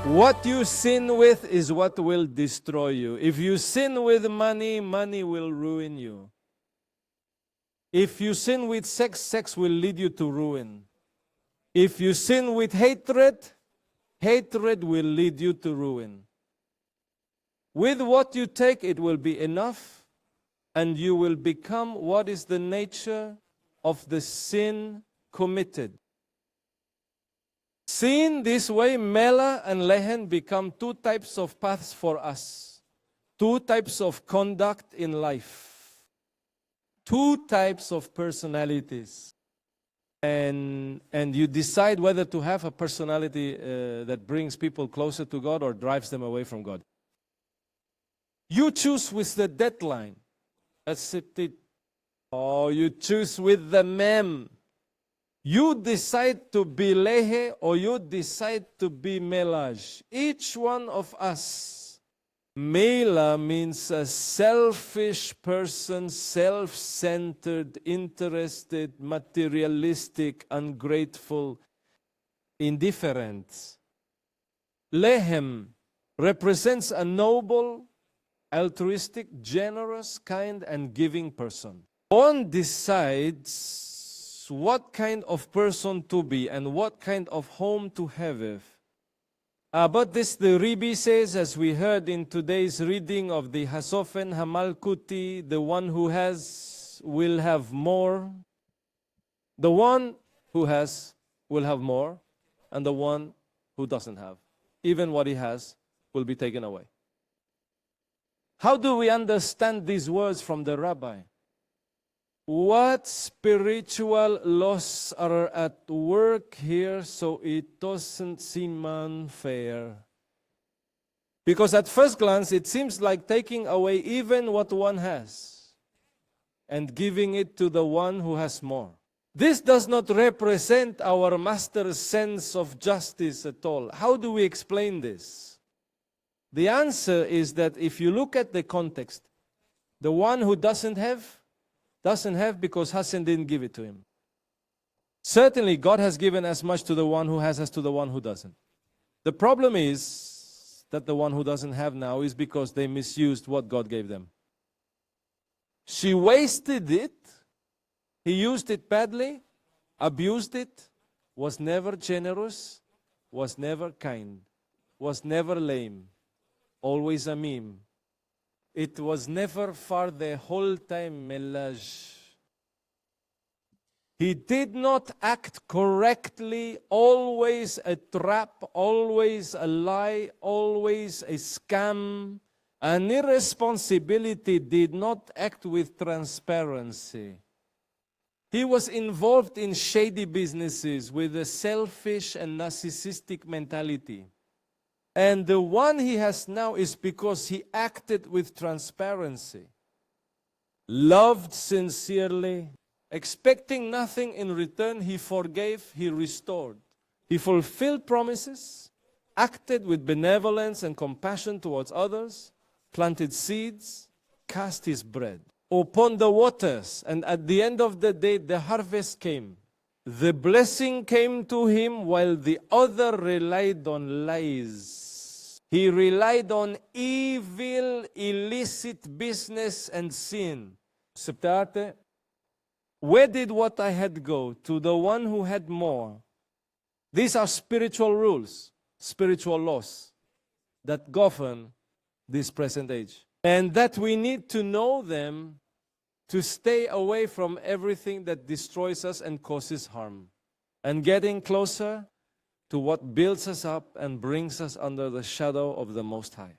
What you sin with is what will destroy you. If you sin with money, money will ruin you. If you sin with sex, sex will lead you to ruin. If you sin with hatred, hatred will lead you to ruin. With what you take, it will be enough, and you will become what is the nature of the sin committed. Seen this way, Mela and Lehen become two types of paths for us, two types of conduct in life, two types of personalities. And you decide whether to have a personality that brings people closer to God or drives them away from God. You choose with the deadline. Accept it. Or you choose with the mem. You decide to be lehe or you decide to be melaj. Each one of us. Mela means a selfish person, self-centered, interested, materialistic, ungrateful, indifferent. Lehem represents a noble, altruistic, generous, kind, and giving person. One decides what kind of person to be and what kind of home to have. But this the Rebbe says, as we heard in today's reading of the Hasofen Hamalkuti, the one who has will have more. The one who has will have more, and the one who doesn't have, even what he has, will be taken away. How do we understand these words from the Rabbi? What spiritual laws are at work here so it doesn't seem unfair? Because at first glance, it seems like taking away even what one has and giving it to the one who has more. This does not represent our master's sense of justice at all. How do we explain this? The answer is that if you look at the context, the one who doesn't have because HASHEM didn't give it to him. Certainly, God has given as much to the one who has as to the one who doesn't. The problem is that the one who doesn't have now is because they misused what God gave them. She wasted it, he used it badly, abused it, was never generous, was never kind, was never lame, always a meme. It was never for the whole time melaj. He did not act correctly, always a trap, always a lie, always a scam. An irresponsibility, did not act with transparency. He was involved in shady businesses with a selfish and narcissistic mentality. And the one he has now is because he acted with transparency, loved sincerely, expecting nothing in return. He forgave, he restored. He fulfilled promises, acted with benevolence and compassion towards others, planted seeds, cast his bread upon the waters. And at the end of the day, the harvest came. The blessing came to him while the other relied on lies. He relied on evil, illicit business and sin. Septate, where did what I had go? To the one who had more. These are spiritual rules, spiritual laws that govern this present age. And that we need to know them to stay away from everything that destroys us and causes harm. And getting closer to what builds us up and brings us under the shadow of the Most High.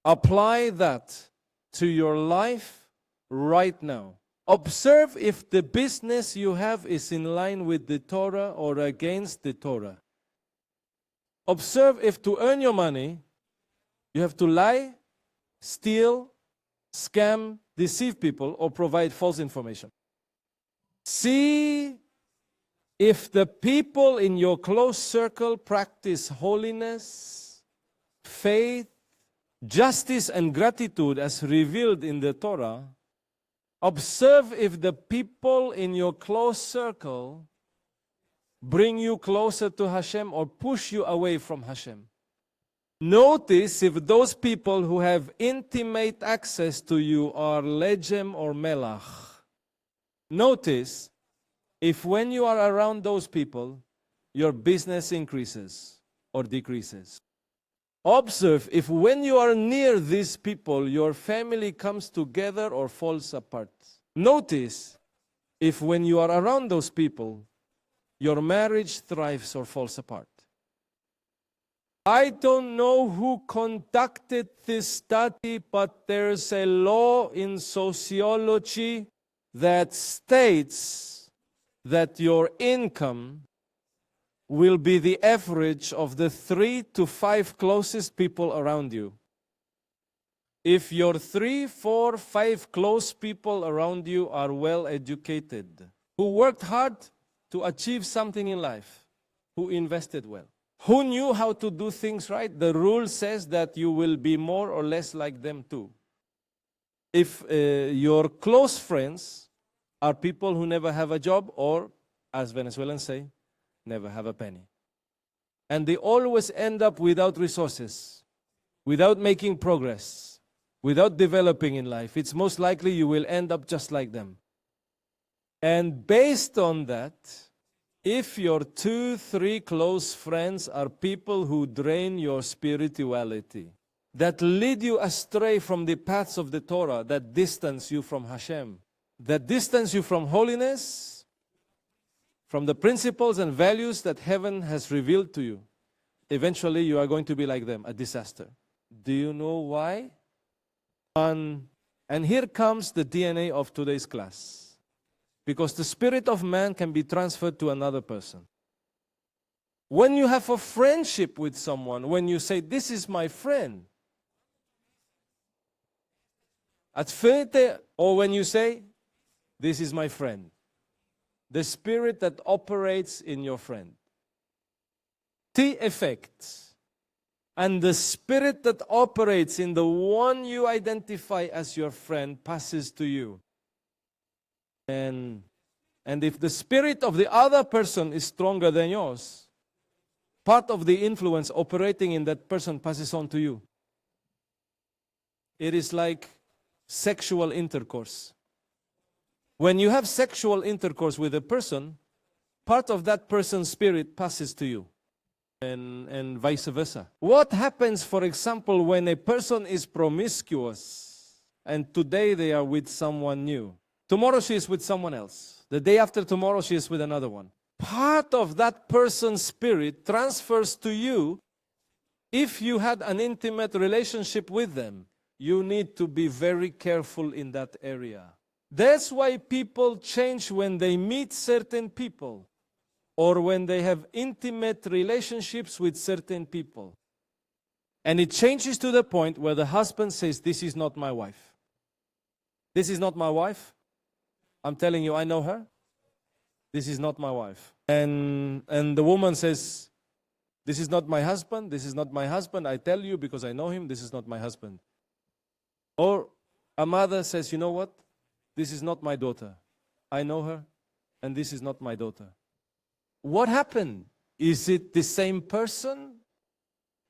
Apply that to your life right now. Observe if the business you have is in line with the Torah or against the Torah. Observe if to earn your money, you have to lie, steal, scam, deceive people, or provide false information. See if the people in your close circle practice holiness, faith, justice, and gratitude as revealed in the Torah. Observe if the people in your close circle bring you closer to HASHEM or push you away from HASHEM. Notice if those people who have intimate access to you are legem or melach. Notice if when you are around those people, your business increases or decreases. Observe if when you are near these people, your family comes together or falls apart. Notice if when you are around those people, your marriage thrives or falls apart. I don't know who conducted this study, but there's a law in sociology that states that your income will be the average of the 3 to 5 closest people around you. If your 3, 4, 5 close people around you are well educated, who worked hard to achieve something in life, who invested well, who knew how to do things right, the rule says that you will be more or less like them too. If your close friends are people who never have a job, or, as Venezuelans say, never have a penny, and they always end up without resources, without making progress, without developing in life, it's most likely you will end up just like them. And based on that, if your 2, 3 close friends are people who drain your spirituality, that lead you astray from the paths of the Torah, that distance you from HASHEM, that distance you from holiness, from the principles and values that heaven has revealed to you, eventually you are going to be like them, a disaster. Do you know why? And here comes the DNA of today's class. Because the spirit of man can be transferred to another person. When you have a friendship with someone, when you say, this is my friend, or when you say, this is my friend, the spirit that operates in your friend, T effect, and the spirit that operates in the one you identify as your friend passes to you. And if the spirit of the other person is stronger than yours, part of the influence operating in that person passes on to you. It is like sexual intercourse. When you have sexual intercourse with a person, part of that person's spirit passes to you, and vice versa. What happens, for example, when a person is promiscuous and today they are with someone new? Tomorrow she is with someone else. The day after tomorrow she is with another one. Part of that person's spirit transfers to you. If you had an intimate relationship with them, you need to be very careful in that area. That's why people change when they meet certain people or when they have intimate relationships with certain people. And it changes to the point where the husband says, this is not my wife. This is not my wife. I'm telling you, I know her. This is not my wife. And the woman says, this is not my husband. This is not my husband. I tell you because I know him, this is not my husband. Or a mother says, you know what? This is not my daughter. I know her, and this is not my daughter. What happened? Is it the same person?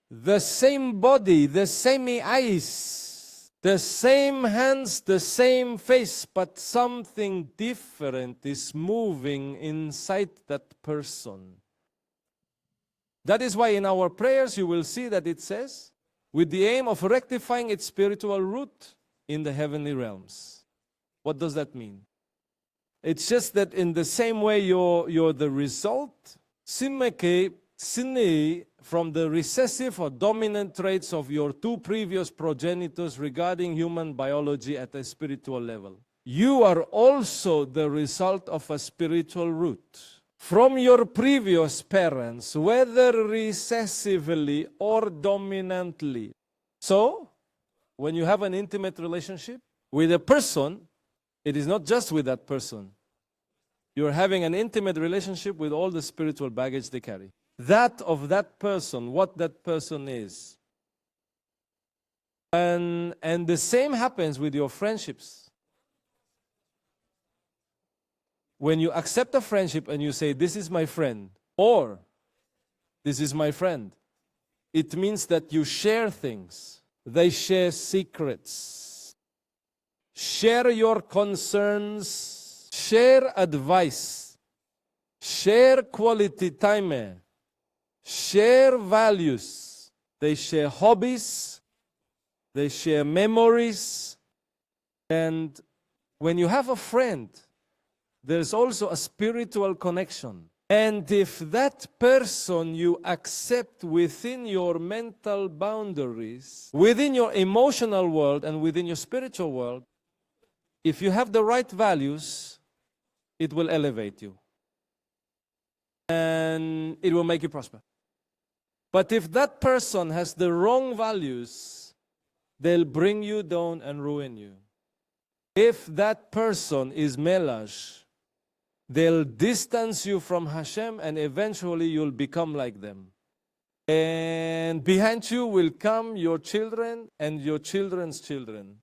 The same body, the same eyes, the same hands, the same face, but something different is moving inside that person. That is why in our prayers you will see that it says, with the aim of rectifying its spiritual root in the heavenly realms. What does that mean? It's just that in the same way you're the result, from the recessive or dominant traits of your 2 previous progenitors regarding human biology at a spiritual level. You are also the result of a spiritual root from your previous parents, whether recessively or dominantly. So, when you have an intimate relationship with a person, it is not just with that person. You're having an intimate relationship with all the spiritual baggage they carry. That of that person, what that person is. And the same happens with your friendships. When you accept a friendship and you say, this is my friend, or this is my friend, It means that you share things. They share secrets. Share your concerns. Share advice. Share quality time. Share values. They share hobbies. They share memories. And when you have a friend, there's also a spiritual connection. And if that person you accept within your mental boundaries, within your emotional world and within your spiritual world, if you have the right values, it will elevate you. And it will make you prosper. But if that person has the wrong values, they'll bring you down and ruin you. If that person is melash, they'll distance you from HaShem, and eventually you'll become like them. And behind you will come your children and your children's children.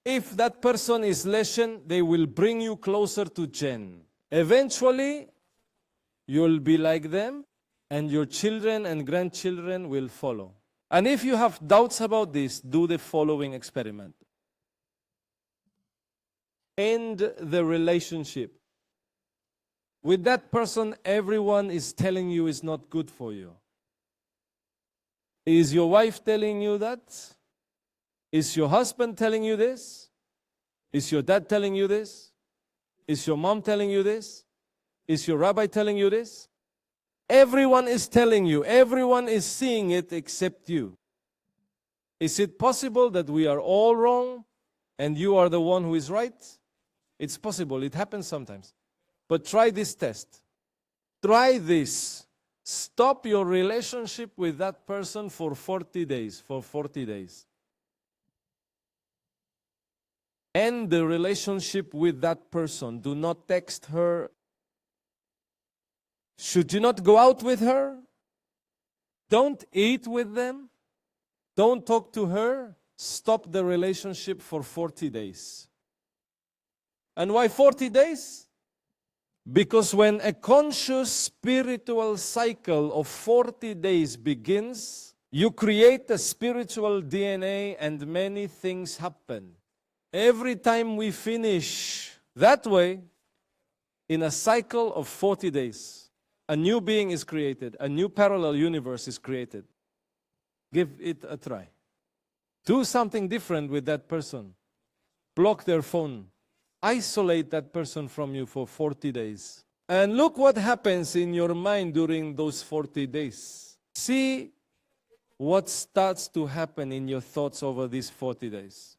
If that person is Leshen, they will bring you closer to Jen. Eventually, you'll be like them, and your children and grandchildren will follow. And if you have doubts about this, do the following experiment. End the relationship. With that person, everyone is telling you is not good for you. Is your wife telling you that? Is your husband telling you this? Is your dad telling you this? Is your mom telling you this? Is your rabbi telling you this? Everyone is telling you. Everyone is seeing it except you. Is it possible that we are all wrong and you are the one who is right? It's possible. It happens sometimes. But try this test. Try this. Stop your relationship with that person for 40 days. For 40 days. End the relationship with that person. Do not text her. Should you not go out with her? Don't eat with them. Don't talk to her. Stop the relationship for 40 days. And why 40 days? Because when a conscious spiritual cycle of 40 days begins, you create a spiritual DNA and many things happen. Every time we finish that way, in a cycle of 40 days, a new being is created, a new parallel universe is created. Give it a try. Do something different with that person. Block their phone. Isolate that person from you for 40 days. And look what happens in your mind during those 40 days. See what starts to happen in your thoughts over these 40 days.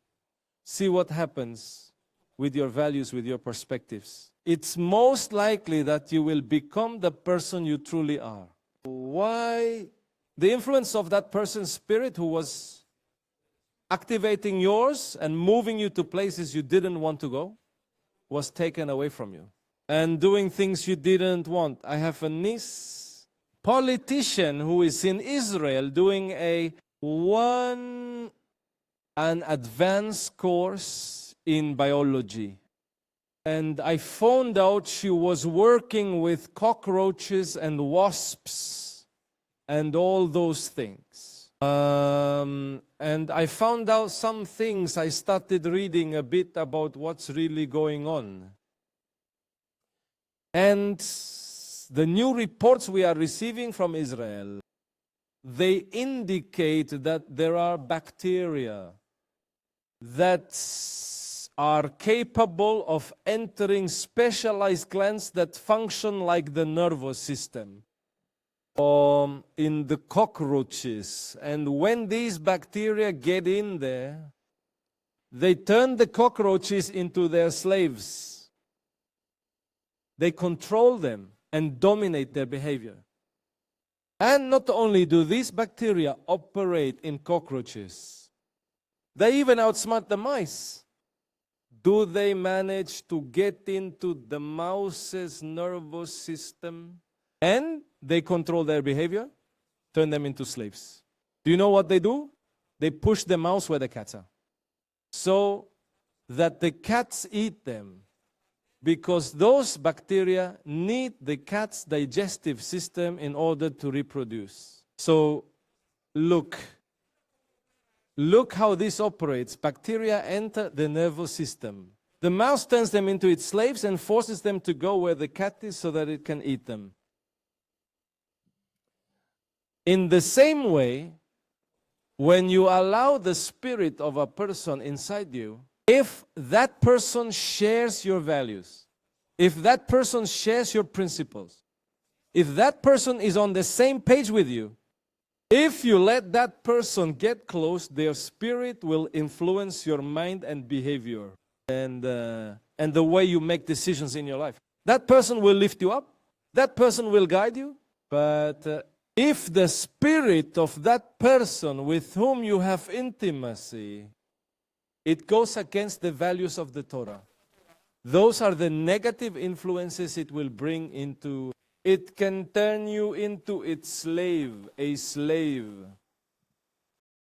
See what happens with your values, with your perspectives. It's most likely that you will become the person you truly are. Why? The influence of that person's spirit who was activating yours and moving you to places you didn't want to go was taken away from you. And doing things you didn't want. I have a niece, politician who is in Israel doing an advanced course in biology. And I found out she was working with cockroaches and wasps and all those things. And I found out some things. I started reading a bit about what's really going on. And the new reports we are receiving from Israel, they indicate that there are bacteria that are capable of entering specialized glands that function like the nervous system. In the cockroaches. And when these bacteria get in there, they turn the cockroaches into their slaves. They control them and dominate their behavior. And not only do these bacteria operate in cockroaches, they even outsmart the mice. Do they manage to get into the mouse's nervous system? And they control their behavior, turn them into slaves. Do you know what they do? They push the mouse where the cats are, so that the cats eat them, because those bacteria need the cat's digestive system in order to reproduce. So Look how this operates. Bacteria enter the nervous system. The mouse turns them into its slaves and forces them to go where the cat is so that it can eat them. In the same way, when you allow the spirit of a person inside you, if that person shares your values, if that person shares your principles, if that person is on the same page with you, if you let that person get close, their spirit will influence your mind and behavior and the way you make decisions in your life. That person will lift you up. That person will guide you. But if the spirit of that person with whom you have intimacy, it goes against the values of the Torah. Those are the negative influences it will bring into. It can turn you into its slave, a slave.